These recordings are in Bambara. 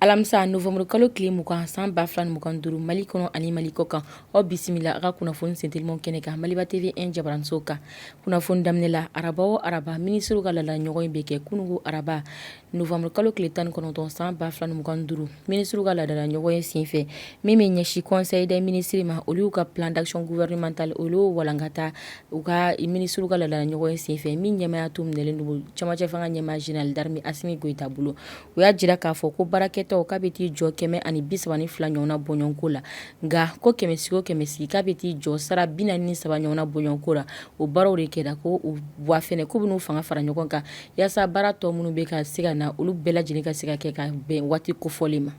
Alamisa novembre kalo tile mugan san 2025 Mali kɔnɔ ani Mali kɔ kan aw bisimila a ka kunnafoni sentelima kɛnɛ kan Maliba TV 1 jabaranso kan. Kunnafoni daminɛ la araba o araba ministre ka lala ɲɔgɔn bɛ kɛ kunungo araba novembre kalo tile 19 san 2025 ministre ka lala ɲɔgɔn senfɛ min bɛ ɲɛsi conseil des ministres ma olu ka plan d'action gouvernemental olu walankata u ka ministre ka lala ɲɔgɔn senfɛ min ɲɛmaya to minɛlen don cɛmancɛ fanga ɲɛmaa général d'armée Assimi Goïta bolo u y'a jira k'a fɔ ko baarakɛtɔw k'a bɛ t'i jɔ 132 ɲɔgɔnna bɔɲɔgɔnko la nka ko 100 k'a bɛ t'i jɔ sara 43 ɲɔgɔnna bɔɲɔgɔnko la o baaraw de kɛra ko u buwa fɛnɛ k'u bɛn'u fanga fara ɲɔgɔn kan yaasa baara tɔ minnu bɛ ka se ka na olu bɛɛ lajɛlen ka se ka kɛ ka bɛn waati kofɔlen ma.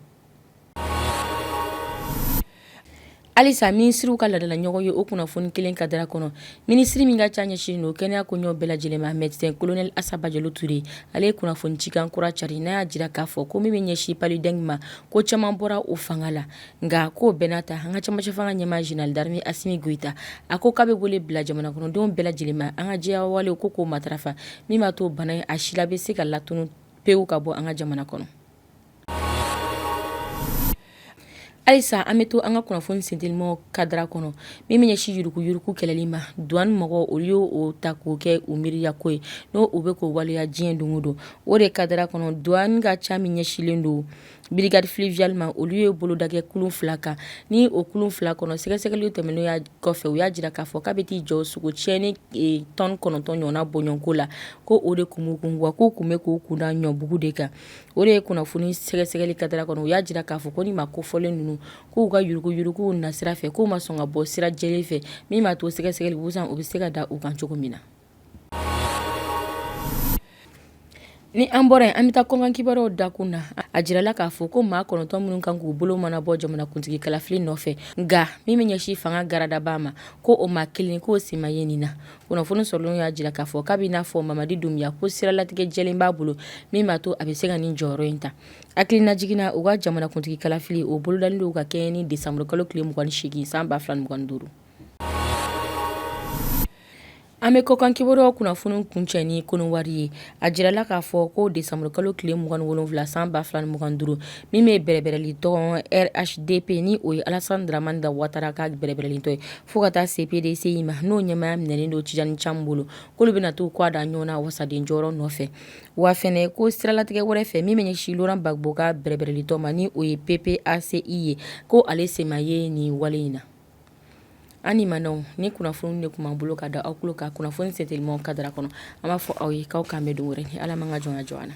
Alisa ministre ka ladala ɲɔgɔn ye o kunnafoni kelen kadira kɔnɔ ministre min ka ca ɲɛsin no kɛnɛya ko ɲɔ bɛɛ lajɛlen ma médecin colonel Asaba Jalo Touré ale ye kunnafoni cikan kura cari n'a y'a jira k'a fɔ ko min bɛ ɲɛsin paludeng ma ko caman bɔra o fanga la nka k'o bɛɛ n'a ta an ka cɛmancɛ fanga ɲɛmaa général d'armée Assimi Goïta a ko k'a bɛ wele bila jamana kɔnɔdenw bɛɛ lajɛlen ma an ka jɛya wale ko k'o matarafa min b'a to bana a si la bɛ se ka latunu pewu ka bɔ an ka jamana kɔnɔ. Alisa an bɛ to an ka kunnafoni sentelima kadira kɔnɔ min bɛ ɲɛsin yuruku kɛlɛli ma douane mɔgɔ olu y'o ta k'o kɛ u miiriya ko ye n'o u bɛ k'o waleya diɲɛ don o don o de kadira kɔnɔ douane ka ca min ɲɛsilen don brigade fluviale ma olu ye bolodakɛ kulun 2 kan ni o kulun 2 kɔnɔ sɛgɛsɛgɛli tɛmɛnen ya kɔfɛ u y'a jira k'a fɔ k'a bɛ t'i jɔ sogo tiɲɛni tonne 9 ɲɔgɔnna bɔɲɔgɔnko la ko o de kun b'u kun wa k'u kun bɛ k'u kunda ɲɔbugu de kan o de ye kunnafoni sɛgɛsɛgɛli kadira kɔnɔ u y'a jira k'a fɔ ko ni ma kofɔlen ninnu k'u ka yuruku na sira fɛ k'u ma sɔn ka bɔ sira jɛlen fɛ min b'a to sɛgɛsɛgɛli busan u bɛ se ka da u kan cogo min na. Ni an bɔra yen an bɛ taa kɔnkan kibaruyaw dakun na a jirala k'a fɔ ko maa 9 minnu kan k'u bolo mana bɔ jamanakuntigi kalafili nɔfɛ nka min bɛ ɲɛsin fanga garadaba ma ko o maa kelen k'o si ma ye nin na kunnafoni sɔrɔlen y'a jira k'a fɔ k'a bɛ n'a fɔ Mamadi Dunbiya ko siralatigɛ jɛlen b'a bolo min b'a to a bɛ se ka nin jɔyɔrɔ in ta hakilina jiginna u ka jamanakuntigi kalafili o bolodalen don ka kɛ ni décembre kalo tile 28 san 2025. An bɛ kɔkan kibaruyaw kunnafoni kuncɛ ni kɔnɔwari ye a jirala k'a fɔ ko décembre kalo tile 27 san 2025 min bɛ bɛrɛbɛrɛli tɔn RHDP ni o ye Alassane Dramane Ouattara ka bɛrɛbɛrɛli tɔ ye fo ka taa CPDCI ma n'o ɲɛmaya minɛlen don Tijani Camu bolo k'olu bɛna t'u kɔ a da ɲɔgɔn na wasaden jɔyɔrɔ nɔfɛ wa fɛnɛ ko siralatigɛ wɛrɛ fɛ min bɛ ɲɛsin Laurent Gbagbo ka bɛrɛbɛrɛli tɔ ma ni o ye PPACI ye ko ale se ma ye nin wale in na. Ani manaw ni kunnafoni de kuma bolo ka da aw kulo ka kunnafoni sentelima kadira kɔnɔ an b'a fɔ aw ye k'aw kan bɛ don wɛrɛ ni Ala man ka jɔn na